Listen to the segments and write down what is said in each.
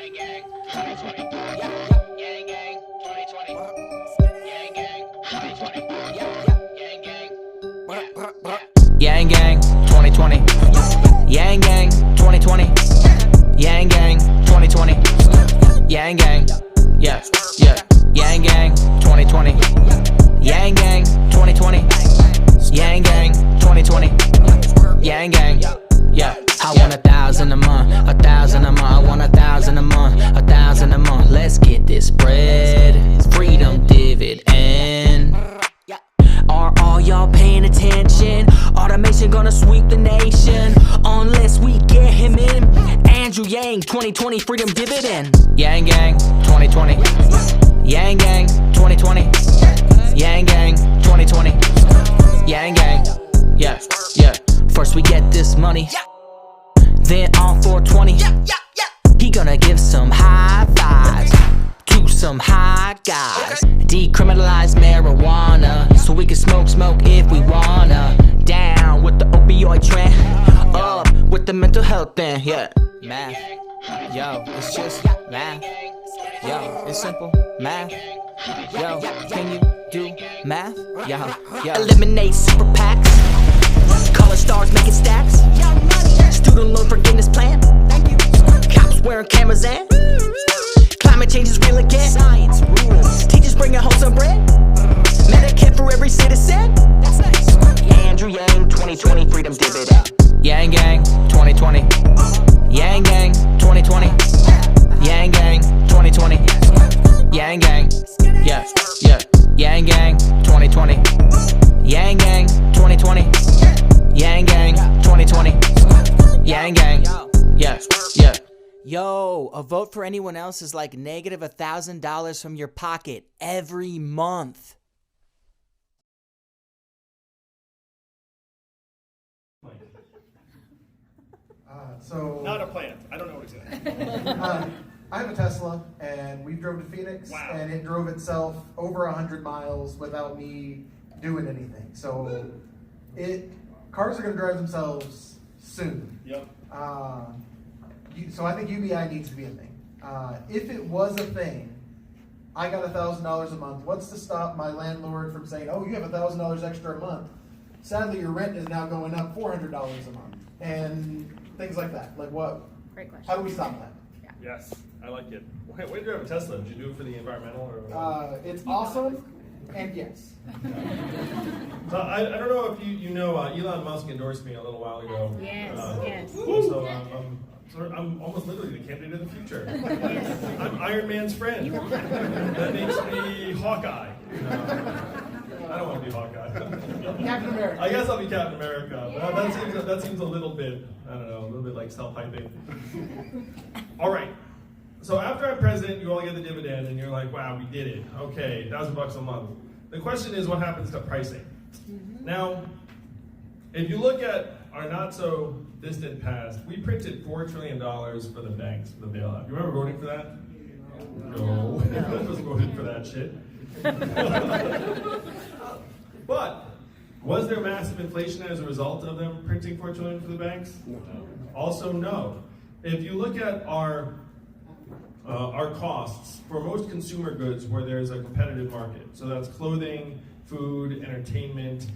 Gang gang, 2020. Gang gang, 2020. Gang gang, 2020. Gang gang. Yang gang, 2020. Yang gang, 2020. Yang gang, 2020. Yang gang, yeah, yeah. Yang gang, 2020. Yang gang, 2020. Yang gang, 2020. Yang gang, yeah. I want 1,000 a month, 1,000 a month. I want 1,000 a month, 1,000 a month. Let's get this bread, freedom dividend. Are all y'all paying attention? Automation gonna sweep the nation unless we get him in. Andrew Yang, 2020 freedom dividend. Yang gang, 2020. Yang gang, 2020. Yang gang, 2020. Yang gang, yeah, yeah. First we get this money, then on 420. He gonna give some high fives to some high guys. Decriminalize marijuana so we can smoke if we wanna. Down with the opioid trend, up with the mental health thing, yeah. Math, yo, it's just math. Yo, it's simple math. Yo, can you do math? Yo, yo. Eliminate super PACs, college stars making stacks, student loan forgiveness plan, cops wearing cameras and climate change is real again. Science rules. Teachers bringing home some bread. Medicare for every citizen. That's nice. Andrew Yang, 2020 freedom dividend. Yang gang, 2020. Yang gang, 2020. Yang gang, 2020. Yang gang, yeah, yeah. Yang gang, 2020. Yang gang, 2020. Yang gang, 2020. Yang gang, yeah, yeah. Yo, a vote for anyone else is like negative $1,000 from your pocket every month. Not a plant. I don't know what exactly. I have a Tesla, and we drove to Phoenix, Wow. and it drove itself over 100 miles without me doing anything. So, cars are going to drive themselves soon. Yep. So I think UBI needs to be a thing. If it was a thing, I got $1,000 a month. What's to stop my landlord from saying, "Oh, you have $1,000 extra a month"? Sadly, your rent is now going up $400 a month, and things like that. Like what? Great question. How do we stop that? Yes, I like it. Why did you have a Tesla? Did you do it for the environmental or? It's awesome, and yes. So I don't know if you know Elon Musk endorsed me a little while ago. Yes, yes. So I'm almost literally the candidate of the future. I'm Iron Man's friend. That makes me Hawkeye. I don't want to be Hawkeye. Captain America. I guess I'll be Captain America. But that seems a little bit, I don't know, a little bit like self-hyping. All right. So after I'm president, you all get the dividend, and you're like, wow, we did it. Okay, $1,000 a month. The question is, what happens to pricing? Now, if you look at our not so distant past, we printed $4 trillion for the banks, for the bailout. You remember voting for that? No. I was voting for that shit. But was there massive inflation as a result of them printing $4 trillion for the banks? No. Also, no. If you look at our costs for most consumer goods where there's a competitive market, so that's clothing, food, entertainment,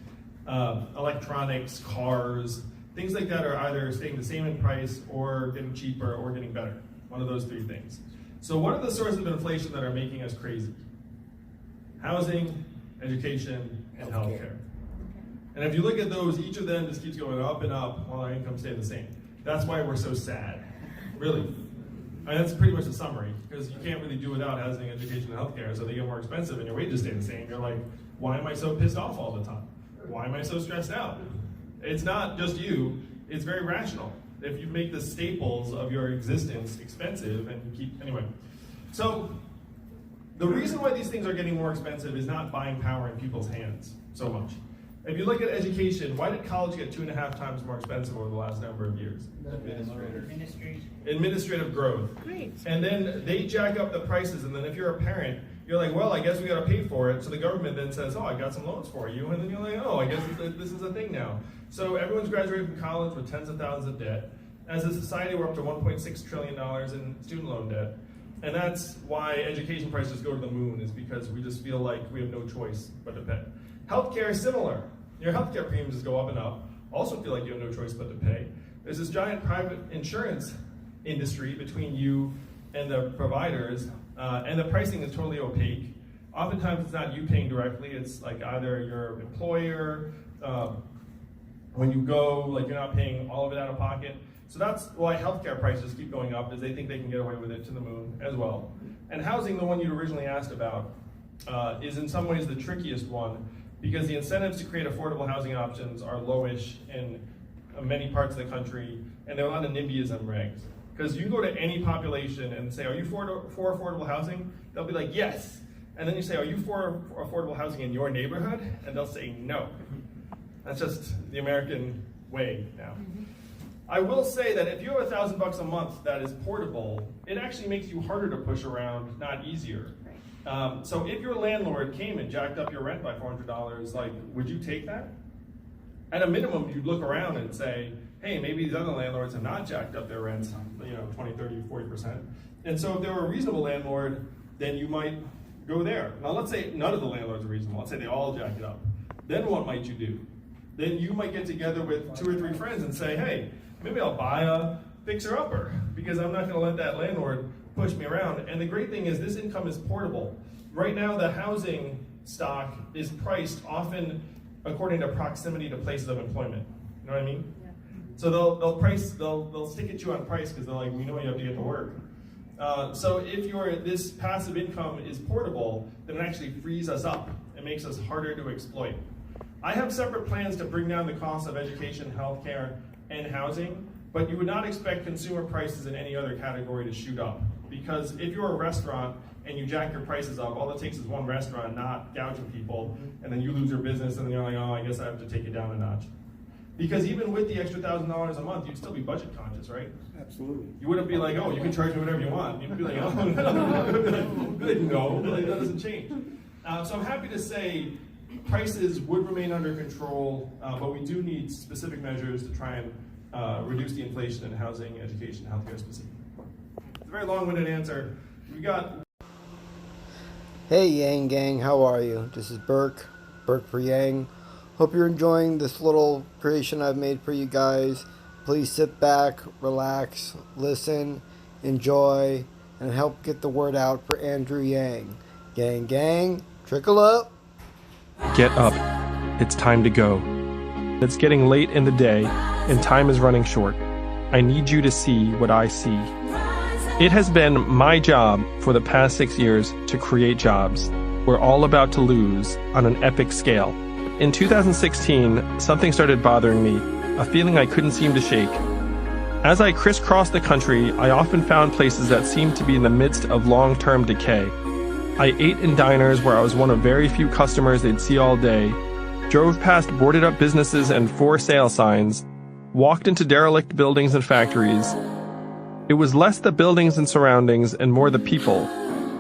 electronics, cars, things like that are either staying the same in price or getting cheaper or getting better. One of those three things. So what are the sources of inflation that are making us crazy? Housing, education, and healthcare. And if you look at those, each of them just keeps going up and up while our incomes stay the same. That's why we're so sad, really. I mean, that's pretty much the summary, because you can't really do without housing, education, and healthcare, so they get more expensive and your wages stay the same. You're like, why am I so pissed off all the time? Why am I so stressed out? It's not just you, it's very rational. If you make the staples of your existence expensive and keep, anyway. So, the reason why these things are getting more expensive is not buying power in people's hands so much. If you look at education, why did college get 2.5 times more expensive over the last number of years? Administrative growth. Great. And then they jack up the prices, and then if you're a parent, you're like, well, I guess we gotta pay for it. So the government then says, oh, I got some loans for you. And then you're like, oh, I guess this is a thing now. So everyone's graduating from college with tens of thousands of debt. As a society, we're up to $1.6 trillion in student loan debt. And that's why education prices go to the moon, is because we just feel like we have no choice but to pay. Healthcare is similar. Your healthcare premiums just go up and up. Also feel like you have no choice but to pay. There's this giant private insurance industry between you and the providers, and the pricing is totally opaque. Oftentimes it's not you paying directly, it's like either your employer, when you go, like you're not paying all of it out of pocket. So that's why healthcare prices keep going up, is they think they can get away with it to the moon as well. And housing, the one you originally asked about, is in some ways the trickiest one, because the incentives to create affordable housing options are lowish in many parts of the country, and there are a lot of NIMBYism regs. Because you go to any population and say, are you for affordable housing? They'll be like, yes. And then you say, are you for affordable housing in your neighborhood? And they'll say, no. That's just the American way now. I will say that if you have $1,000 a month that is portable, it actually makes you harder to push around, not easier. So if your landlord came and jacked up your rent by $400, like, would you take that? At a minimum, you'd look around and say, hey, maybe these other landlords have not jacked up their rents, 20, 30, 40%. And so if they were a reasonable landlord, then you might go there. Now let's say none of the landlords are reasonable. Let's say they all jack it up. Then what might you do? Then you might get together with 2 or 3 friends and say, hey, maybe I'll buy a fixer-upper because I'm not gonna let that landlord push me around. And the great thing is this income is portable. Right now the housing stock is priced often according to proximity to places of employment. You know what I mean? Yeah. So they'll stick at you on price because they're like, we know you have to get to work. So if this passive income is portable, then it actually frees us up. It makes us harder to exploit. I have separate plans to bring down the cost of education, healthcare, and housing, but you would not expect consumer prices in any other category to shoot up. Because if you're a restaurant and you jack your prices up, all it takes is one restaurant not gouging people, and then you lose your business, and then you're like, oh, I guess I have to take it down a notch. Because even with the extra $1,000 a month, you'd still be budget conscious, right? Absolutely. You wouldn't be like, oh, you can charge me whatever you want. You'd be like, oh, no, that doesn't change. So I'm happy to say prices would remain under control, but we do need specific measures to try and reduce the inflation in housing, education, healthcare specifically. It's a very long-winded answer. We got. Hey Yang Gang, how are you? This is Burke for Yang. Hope you're enjoying this little creation I've made for you guys. Please sit back, relax, listen, enjoy, and help get the word out for Andrew Yang. Gang, gang, trickle up. Get up. It's time to go. It's getting late in the day, and time is running short. I need you to see what I see. It has been my job for the past 6 years to create jobs. We're all about to lose on an epic scale. In 2016, something started bothering me, a feeling I couldn't seem to shake. As I crisscrossed the country, I often found places that seemed to be in the midst of long-term decay. I ate in diners where I was one of very few customers they'd see all day, drove past boarded-up businesses and for sale signs, walked into derelict buildings and factories. It was less the buildings and surroundings and more the people.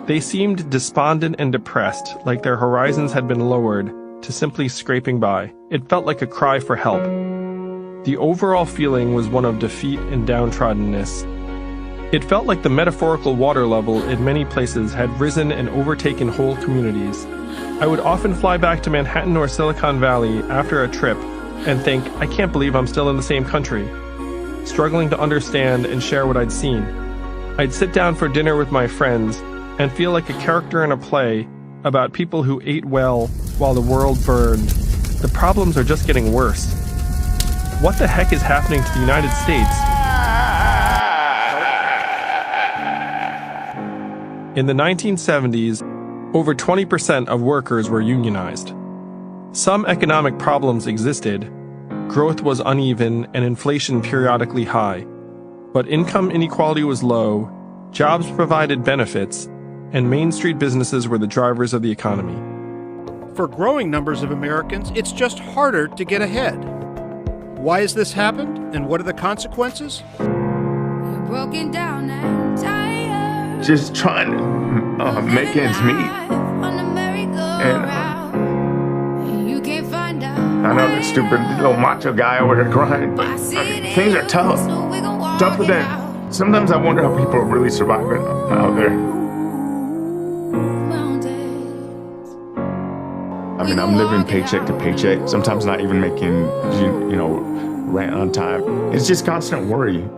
They seemed despondent and depressed, like their horizons had been lowered to simply scraping by. It felt like a cry for help. The overall feeling was one of defeat and downtroddenness. It felt like the metaphorical water level in many places had risen and overtaken whole communities. I would often fly back to Manhattan or Silicon Valley after a trip and think, I can't believe I'm still in the same country, struggling to understand and share what I'd seen. I'd sit down for dinner with my friends and feel like a character in a play about people who ate well while the world burned. The problems are just getting worse. What the heck is happening to the United States? In the 1970s, over 20% of workers were unionized. Some economic problems existed. Growth was uneven and inflation periodically high. But income inequality was low, jobs provided benefits, and Main Street businesses were the drivers of the economy. For growing numbers of Americans, it's just harder to get ahead. Why has this happened, and what are the consequences? You're broken down and tired. Just trying to make ends meet. And you can't find out. I know the stupid little macho guy over here crying, but things are tough. So we gon' walk top of that, sometimes I wonder how people are really surviving out there. I mean, I'm living paycheck to paycheck, sometimes not even making, rent on time. It's just constant worry.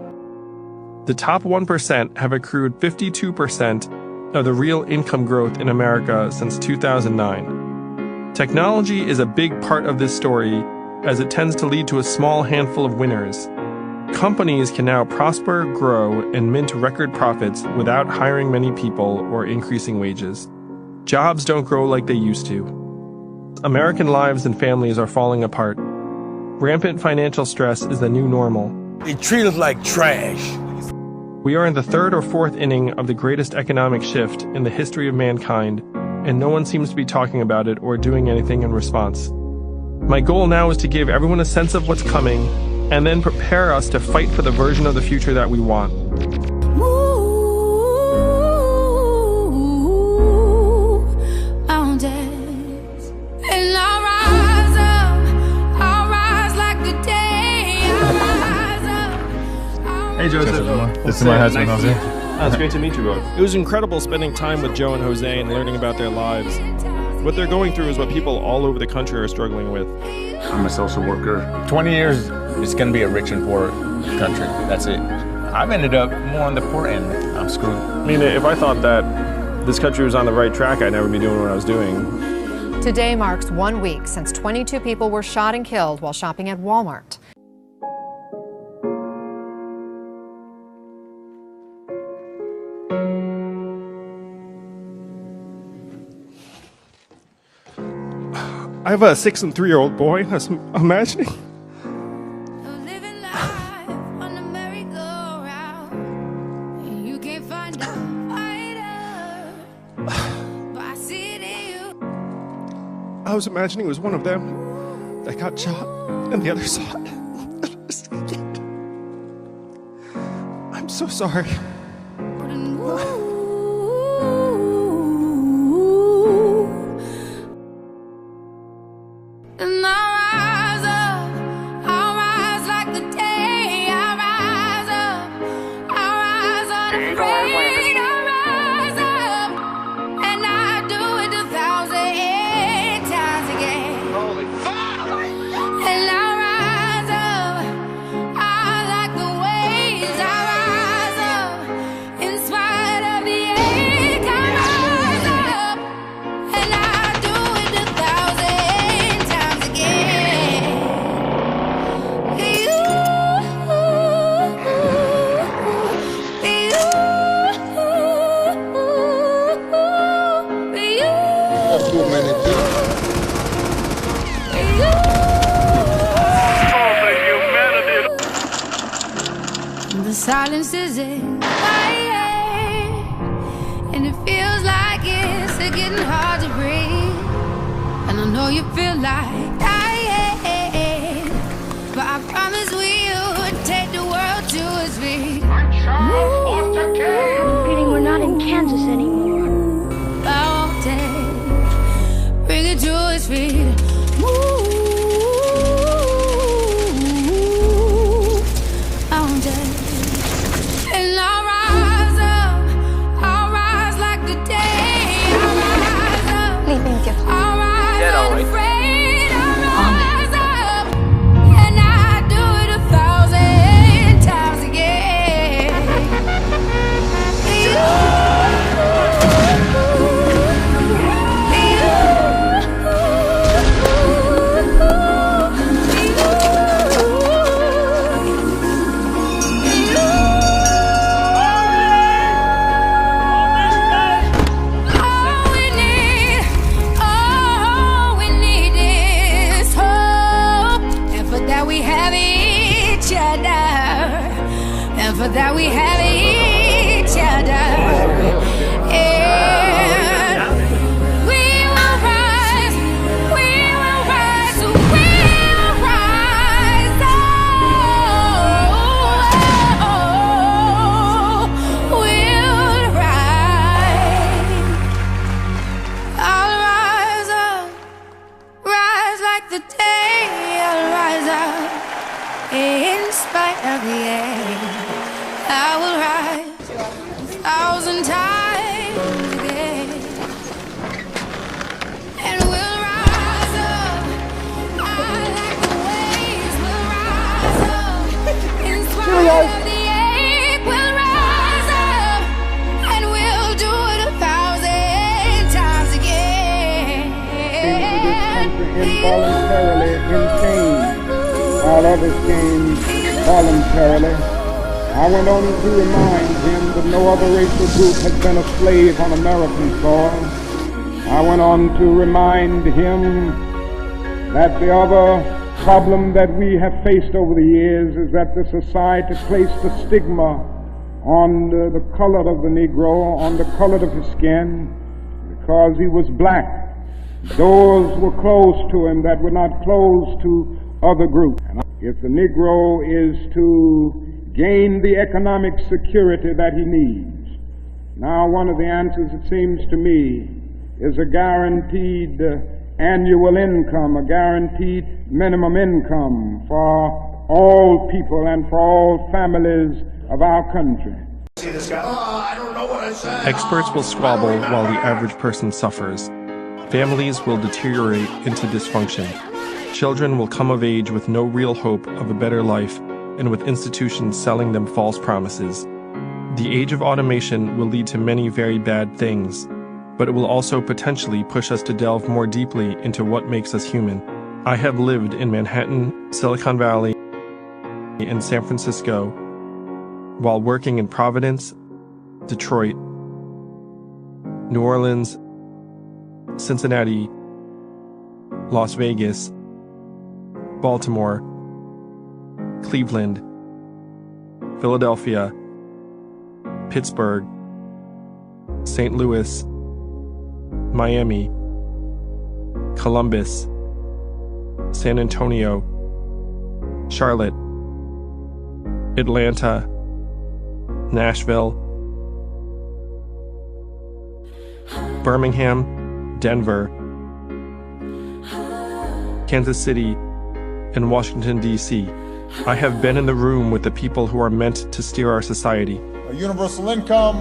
The top 1% have accrued 52% of the real income growth in America since 2009. Technology is a big part of this story, as it tends to lead to a small handful of winners. Companies can now prosper, grow, and mint record profits without hiring many people or increasing wages. Jobs don't grow like they used to. American lives and families are falling apart. Rampant financial stress is the new normal. They treat us like trash. We are in the third or fourth inning of the greatest economic shift in the history of mankind, and no one seems to be talking about it or doing anything in response. My goal now is to give everyone a sense of what's coming, and then prepare us to fight for the version of the future that we want. Hey Joseph, this is my husband Jose. It's great to meet you both. It was incredible spending time with Joe and Jose and learning about their lives. What they're going through is what people all over the country are struggling with. I'm a social worker. 20 years, it's going to be a rich and poor country. That's it. I've ended up more on the poor end. I'm screwed. I mean, if I thought that this country was on the right track, I'd never be doing what I was doing. Today marks 1 week since 22 people were shot and killed while shopping at Walmart. I have a 6- and 3-year-old boy. I was imagining. I was imagining it was one of them that got shot and the other saw it. I'm so sorry. The silence is in my head, and it feels like it's getting hard to breathe. And I know you feel like dying, but I promise we'll take the world to its feet. Feeling we're not in Kansas anymore. I won't take, bring it to its feet. For that we have each other, and we will rise, we will rise, we will rise, we'll rise. I'll rise up, rise like the day. I'll rise up in spite of the air. again. And we'll rise up. I like the waves. We'll rise up. In spite of the ache, we'll rise up. And we'll do it 1,000 times again. Involuntarily in chains, while others came voluntarily. I went on to remind him that no other racial group has been a slave on American soil. I went on to remind him that the other problem that we have faced over the years is that the society placed a stigma on the color of the Negro, on the color of his skin, because he was black. Doors were closed to him that were not closed to other groups. If the Negro is to gain the economic security that he needs, now one of the answers, it seems to me, is a guaranteed annual income, a guaranteed minimum income for all people and for all families of our country. Experts will squabble while the average person suffers. Families will deteriorate into dysfunction. Children will come of age with no real hope of a better life and with institutions selling them false promises. The age of automation will lead to many very bad things, but it will also potentially push us to delve more deeply into what makes us human. I have lived in Manhattan, Silicon Valley, and San Francisco, while working in Providence, Detroit, New Orleans, Cincinnati, Las Vegas, Baltimore, Cleveland, Philadelphia, Pittsburgh, St. Louis, Miami, Columbus, San Antonio, Charlotte, Atlanta, Nashville, Birmingham, Denver, Kansas City, and Washington, D.C. I have been in the room with the people who are meant to steer our society. A universal income,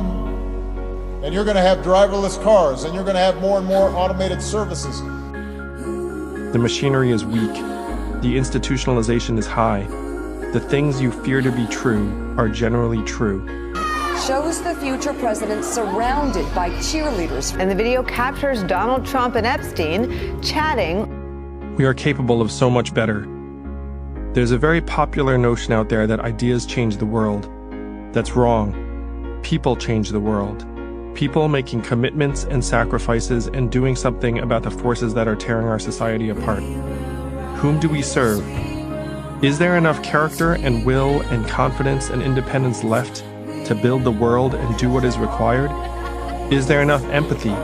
and you're going to have driverless cars, and you're going to have more and more automated services. The machinery is weak. The institutionalization is high. The things you fear to be true are generally true. Shows the future president surrounded by cheerleaders. And the video captures Donald Trump and Epstein chatting. We are capable of so much better. There's a very popular notion out there that ideas change the world. That's wrong. People change the world. People making commitments and sacrifices and doing something about the forces that are tearing our society apart. Whom do we serve? Is there enough character and will and confidence and independence left to build the world and do what is required? Is there enough empathy?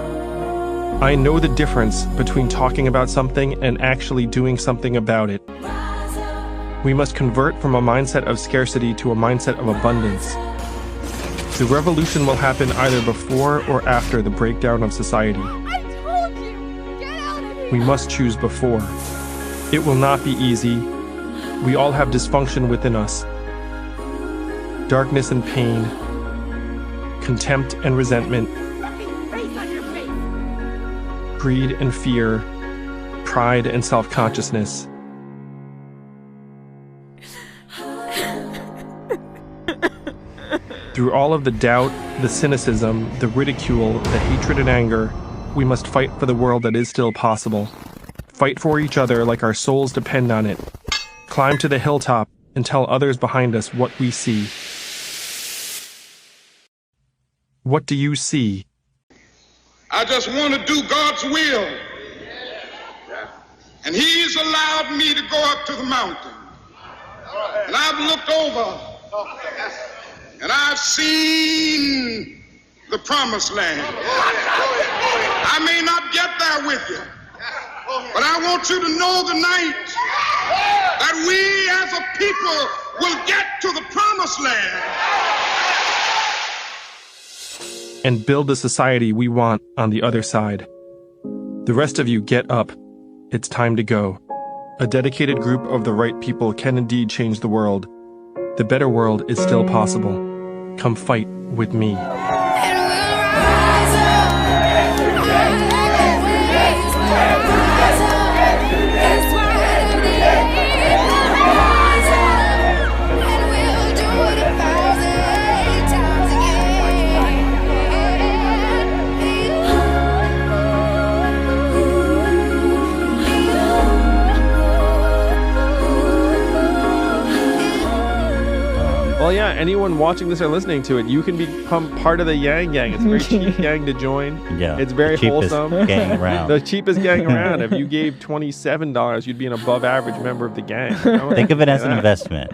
I know the difference between talking about something and actually doing something about it. We must convert from a mindset of scarcity to a mindset of abundance. The revolution will happen either before or after the breakdown of society. I told you! Get out of here! We must choose before. It will not be easy. We all have dysfunction within us. Darkness and pain, contempt and resentment, greed and fear, pride and self-consciousness. Through all of the doubt, the cynicism, the ridicule, the hatred and anger, we must fight for the world that is still possible. Fight for each other like our souls depend on it. Climb to the hilltop and tell others behind us what we see. What do you see? I just want to do God's will. And He's allowed me to go up to the mountain. And I've looked over and I've seen the promised land. I may not get there with you, but I want you to know tonight that we as a people will get to the promised land. And build the society we want on the other side. The rest of you get up. It's time to go. A dedicated group of the right people can indeed change the world. The better world is still possible. Come fight with me. And we'll rise up. anyone watching this or listening to it, you can become part of the Yang Gang. It's a very cheap gang to join. Yeah, it's very the cheapest wholesome. Gang around. The cheapest gang around. If you gave $27, you'd be an above average member of the gang. You know? Think of it as an investment.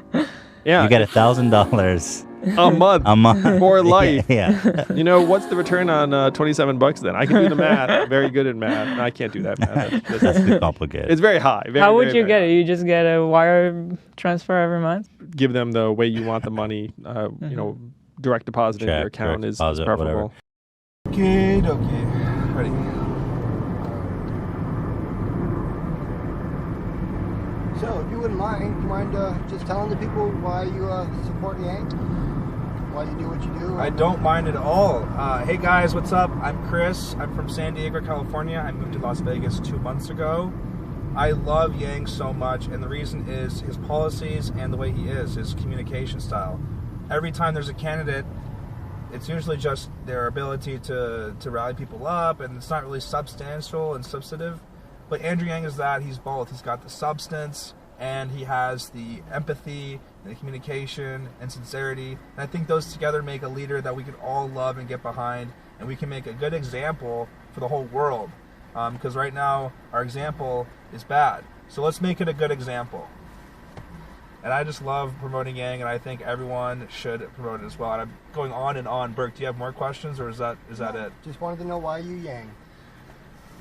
Yeah, you get $1,000 a month. A month for life. Yeah. You know, what's the return on $27 then? I can do the math. I'm very good at math. No, I can't do that math. That's too complicated. It's very high. Very, How would very, you very get it? You just get a wire transfer every month? Give them the way you want the money. You know, direct deposit into your account is preferable. Okay. Ready. So, if you wouldn't mind, do you mind just telling the people why you support Yang? Why you do what you do? I don't mind at all. Hey guys, what's up? I'm Chris. I'm from San Diego, California. I moved to Las Vegas 2 months ago. I love Yang so much, and the reason is his policies and the way he is, his communication style. Every time there's a candidate, it's usually just their ability to rally people up, and it's not really substantial and substantive. But Andrew Yang is that. He's both. He's got the substance, and he has the empathy, and the communication, and sincerity. And I think those together make a leader that we can all love and get behind, and we can make a good example for the whole world. Because right now, our example is bad. So let's make it a good example. And I just love promoting Yang, and I think everyone should promote it as well. And I'm going on and on. Burke, do you have more questions, or is that it? Just wanted to know why you Yang.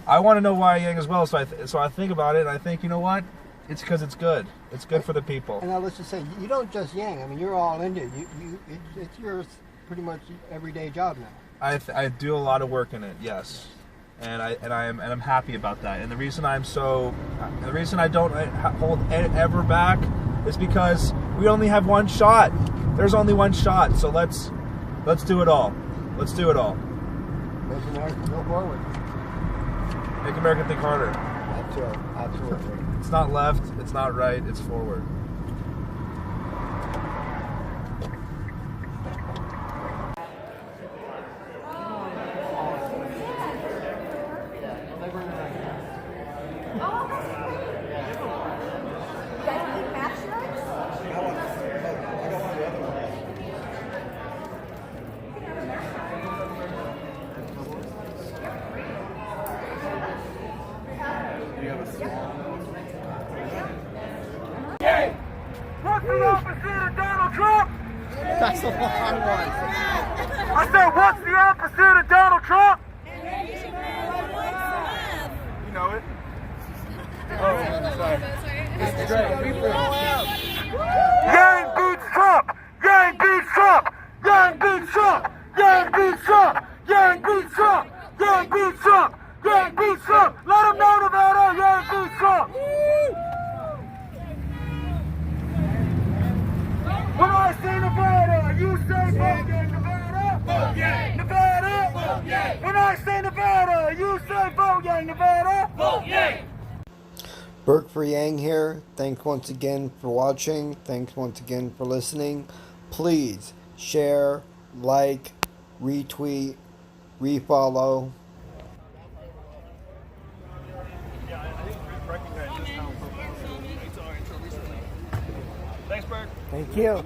I want to know why Yang as well, so I think about it, and I think, you know what? It's because it's good. It's good for the people. And now let's just say, you don't just Yang. I mean, you're all into it. It's your pretty much everyday job now. I do a lot of work in it, yes, and I'm happy about that. And the reason I don't hold ever back is because we only have one shot. There's only one shot, so let's do it all. Let's do it all. Make America go forward. Make America think harder. Absolutely. It's not left, it's not right, it's forward. What's the opposite of Donald Trump? That's the long one. I said, what's the opposite of Donald Trump? You know it? Oh, sorry. It's great. Yang beats Trump! Yang beats Trump! Yang beats Trump! Yang beats Trump! Yang beats Trump! Yang beats Trump! Yang beats Trump! Let him know, Nevada! Yang beats Trump! When I say Nevada, you say vote Yang, Nevada. Vote Yang, Nevada. Vote Yang. When I say Nevada, you say vote Yang, Nevada. Vote Yang. Burke for Yang here. Thanks once again for watching. Thanks once again for listening. Please share, like, retweet, refollow. Thanks, Burke. Thank you.